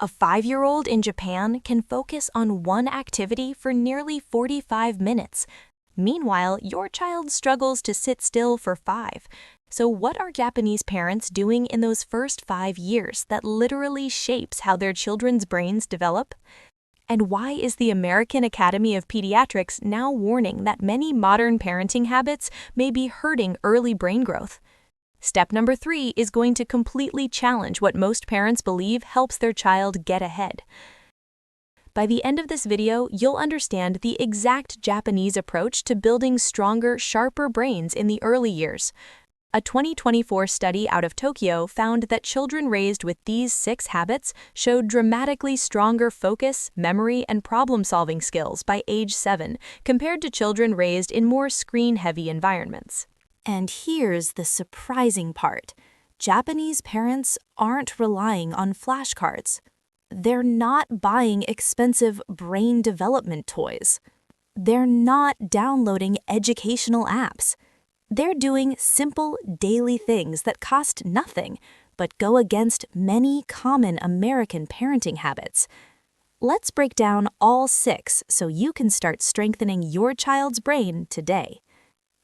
A 5-year-old in Japan can focus on one activity for nearly 45 minutes. Meanwhile, your child struggles to sit still for 5. So what are Japanese parents doing in those first 5 years that literally shapes how their children's brains develop? And why is the American Academy of Pediatrics now warning that many modern parenting habits may be hurting early brain growth? Step number 3 is going to completely challenge what most parents believe helps their child get ahead. By the end of this video, you'll understand the exact Japanese approach to building stronger, sharper brains in the early years. A 2024 study out of Tokyo found that children raised with these 6 habits showed dramatically stronger focus, memory, and problem-solving skills by age 7 compared to children raised in more screen-heavy environments. And here's the surprising part. Japanese parents aren't relying on flashcards. They're not buying expensive brain development toys. They're not downloading educational apps. They're doing simple daily things that cost nothing, but go against many common American parenting habits. Let's break down all 6 so you can start strengthening your child's brain today.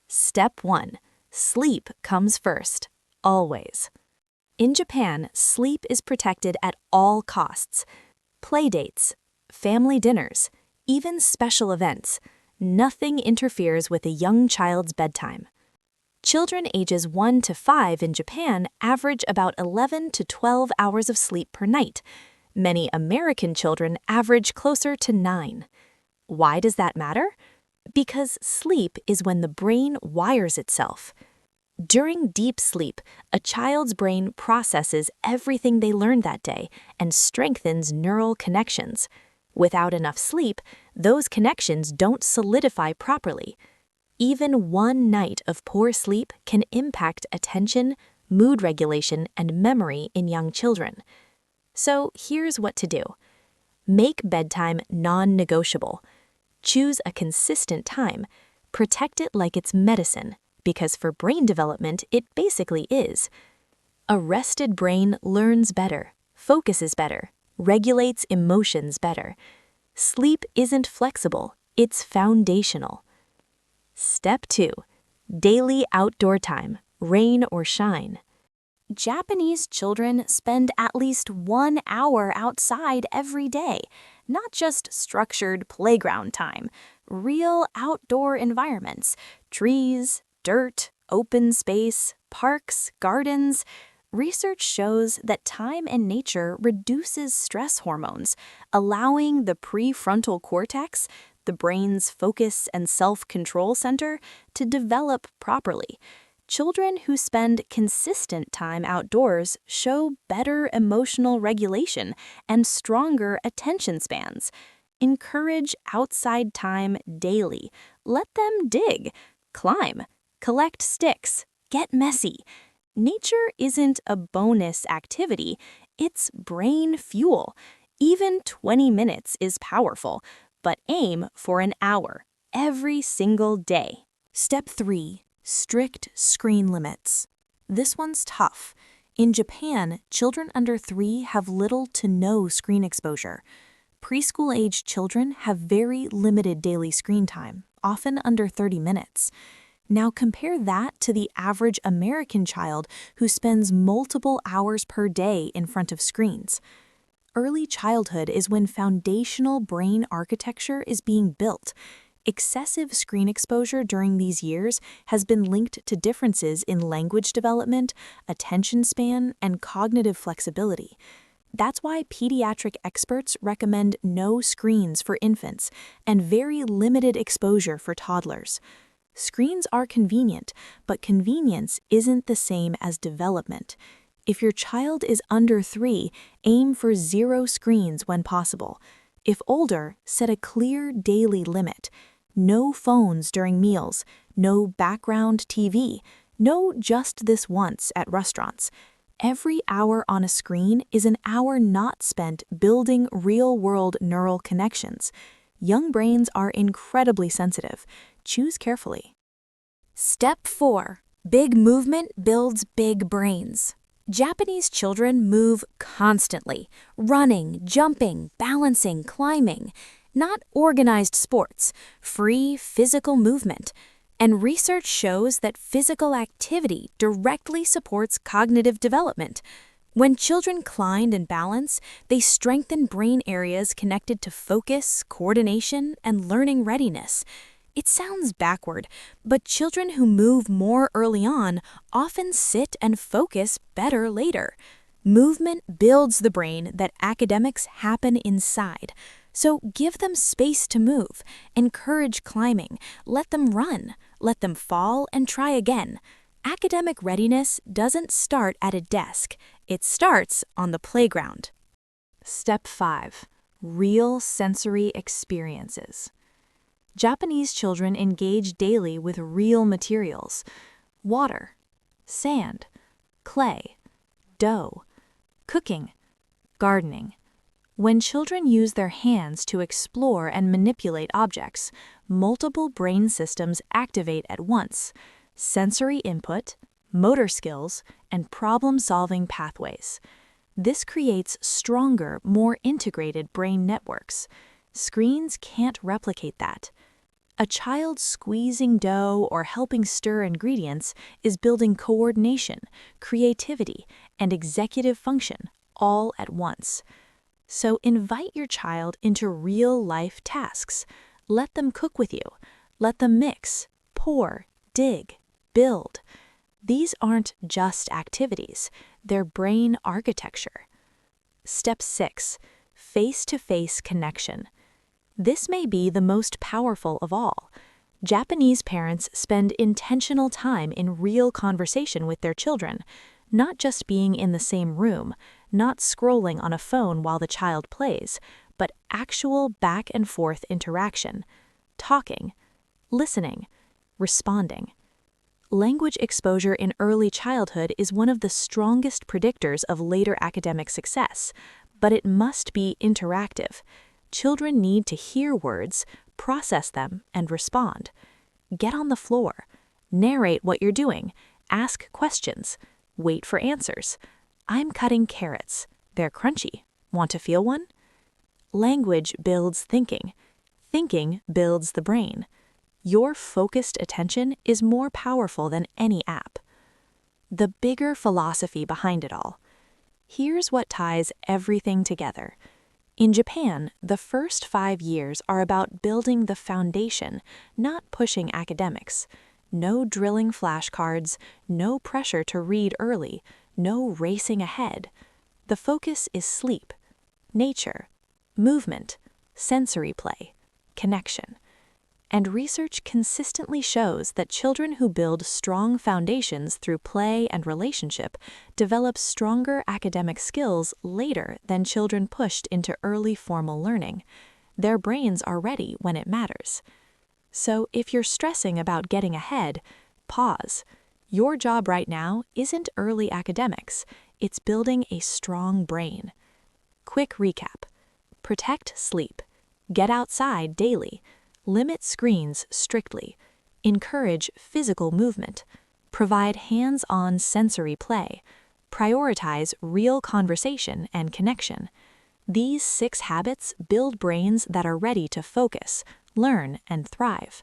Step 1. Sleep comes first, always. In Japan, sleep is protected at all costs. Playdates, family dinners, even special events. Nothing interferes with a young child's bedtime. Children ages 1 to 5 in Japan average about 11 to 12 hours of sleep per night. Many American children average closer to 9. Why does that matter? Because sleep is when the brain wires itself. During deep sleep, a child's brain processes everything they learned that day and strengthens neural connections. Without enough sleep, those connections don't solidify properly. Even one night of poor sleep can impact attention, mood regulation, and memory in young children. So here's what to do. Make bedtime non-negotiable. Choose a consistent time. Protect it like it's medicine, because for brain development, it basically is. A rested brain learns better, focuses better, regulates emotions better. Sleep isn't flexible, it's foundational. Step 2. Daily outdoor time, rain or shine. Japanese children spend at least 1 hour outside every day, not just structured playground time, real outdoor environments, trees, dirt, open space, parks, gardens. Research shows that time in nature reduces stress hormones, allowing the prefrontal cortex, the brain's focus and self-control center, to develop properly. Children who spend consistent time outdoors show better emotional regulation and stronger attention spans. Encourage outside time daily. Let them dig, climb, collect sticks, get messy. Nature isn't a bonus activity, it's brain fuel. Even 20 minutes is powerful, but aim for an hour every single day. Step 3. Strict screen limits. This one's tough. In Japan, children under 3 have little to no screen exposure. Preschool-age children have very limited daily screen time, often under 30 minutes. Now compare that to the average American child who spends multiple hours per day in front of screens. Early childhood is when foundational brain architecture is being built. Excessive screen exposure during these years has been linked to differences in language development, attention span, and cognitive flexibility. That's why pediatric experts recommend no screens for infants and very limited exposure for toddlers. Screens are convenient, but convenience isn't the same as development. If your child is under 3, aim for 0 screens when possible. If older, set a clear daily limit. No phones during meals, no background TV, no just this once at restaurants. Every hour on a screen is an hour not spent building real-world neural connections. Young brains are incredibly sensitive. Choose carefully. Step 4. Big movement builds big brains. Japanese children move constantly, running, jumping, balancing, climbing. Not organized sports, free physical movement. And research shows that physical activity directly supports cognitive development. When children climb and balance, they strengthen brain areas connected to focus, coordination, and learning readiness. It sounds backward, but children who move more early on often sit and focus better later. Movement builds the brain that academics happen inside. So give them space to move, encourage climbing, let them run, let them fall and try again. Academic readiness doesn't start at a desk, it starts on the playground. Step 5. Real sensory experiences. Japanese children engage daily with real materials: water, sand, clay, dough, cooking, gardening. When children use their hands to explore and manipulate objects, multiple brain systems activate at once: sensory input, motor skills, and problem-solving pathways. This creates stronger, more integrated brain networks. Screens can't replicate that. A child squeezing dough or helping stir ingredients is building coordination, creativity, and executive function all at once. So invite your child into real-life tasks. Let them cook with you. Let them mix, pour, dig, build. These aren't just activities, they're brain architecture. Step 6. Face-to-face connection. This may be the most powerful of all. Japanese parents spend intentional time in real conversation with their children, not just being in the same room, not scrolling on a phone while the child plays, but actual back-and-forth interaction, talking, listening, responding. Language exposure in early childhood is one of the strongest predictors of later academic success, but it must be interactive. Children need to hear words, process them, and respond. Get on the floor. Narrate what you're doing. Ask questions. Wait for answers. I'm cutting carrots. They're crunchy. Want to feel one? Language builds thinking. Thinking builds the brain. Your focused attention is more powerful than any app. The bigger philosophy behind it all. Here's what ties everything together. In Japan, the first 5 years are about building the foundation, not pushing academics. No drilling flashcards, no pressure to read early, no racing ahead. The focus is sleep, nature, movement, sensory play, connection. And research consistently shows that children who build strong foundations through play and relationship develop stronger academic skills later than children pushed into early formal learning. Their brains are ready when it matters. So if you're stressing about getting ahead, pause. Your job right now isn't early academics, it's building a strong brain. Quick recap. Protect sleep. Get outside daily. Limit screens strictly. Encourage physical movement. Provide hands-on sensory play. Prioritize real conversation and connection. These 6 habits build brains that are ready to focus, learn, and thrive.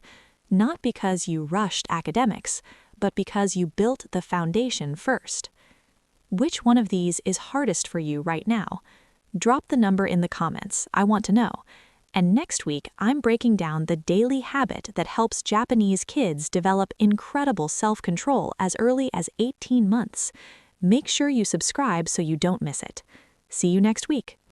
Not because you rushed academics, but because you built the foundation first. Which one of these is hardest for you right now? Drop the number in the comments. I want to know. And next week, I'm breaking down the daily habit that helps Japanese kids develop incredible self-control as early as 18 months. Make sure you subscribe so you don't miss it. See you next week.